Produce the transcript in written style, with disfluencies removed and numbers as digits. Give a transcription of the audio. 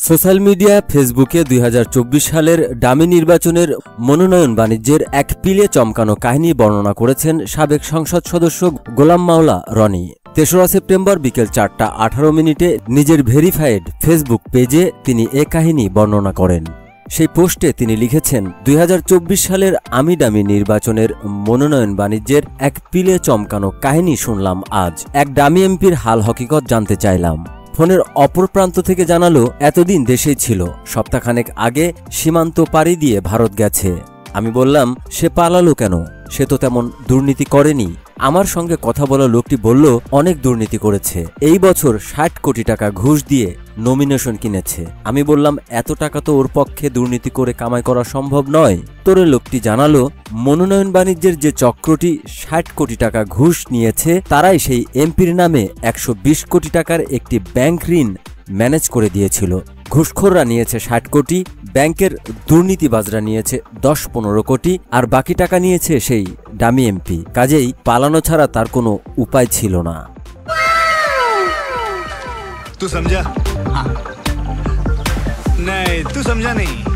Social media ফেসবুকে ২০২৪ সালের dummy নির্বাচনের মনোনয়ন বাণিজ্যের এক পিলে চমকানো কাহিনী বর্ণনা করেছেন সাবেক সংসদ সদস্য গোলাম মাওলা রনি। ৩রা সেপ্টেম্বর বিকেল ৪টা ১৮ মিনিটে নিজের ভেরিফাইড ফেসবুক পেজে তিনি এ কাহিনী বর্ণনা করেন। সেই পোস্টে তিনি লিখেছেন, ২০২৪ সালের আমি ডামি নির্বাচনের মনোনয়ন বাণিজ্যের এক পিলে চমকানো কাহিনী শুনলাম আজ। এক ডামি এমপির হাল হকিকত জানতে চাইলাম। ফোনের অপর প্রান্ত থেকে জানালো, এতদিন দেশেই ছিল, সপ্তাহখানেক আগে সীমান্ত পাড়ি দিয়ে ভারত গেছে। আমি বললাম, সে পালালো কেন? সে তো তেমন দুর্নীতি করেনি। আমার সঙ্গে কথা বলা লোকটি বলল, অনেক দুর্নীতি করেছে, এই বছর ৬০ কোটি টাকা ঘুষ দিয়ে নমিনেশন কিনেছে। আমি বললাম, এত টাকা তো ওর পক্ষে দুর্নীতি করে কামাই করা সম্ভব নয়। তোরে লোকটি জানালো, মনোনয়ন বাণিজ্যের যে চক্রটি ৬০ কোটি টাকা ঘুষ নিয়েছে, তারাই সেই এমপির নামে ১২০ কোটি টাকার একটি ব্যাংক ঋণ ম্যানেজ করে দিয়েছিল। ঘুষখোররা নিয়েছে ৬০ কোটি, ব্যাংকের দুর্নীতিবাজরা নিয়েছে ১০-১৫ কোটি, আর বাকি টাকা নিয়েছে সেই ডামি এমপি। কাজেই পালানো ছাড়া তার কোনো উপায় ছিল না। तू समझा? हाँ। नहीं, तू समझा नहीं।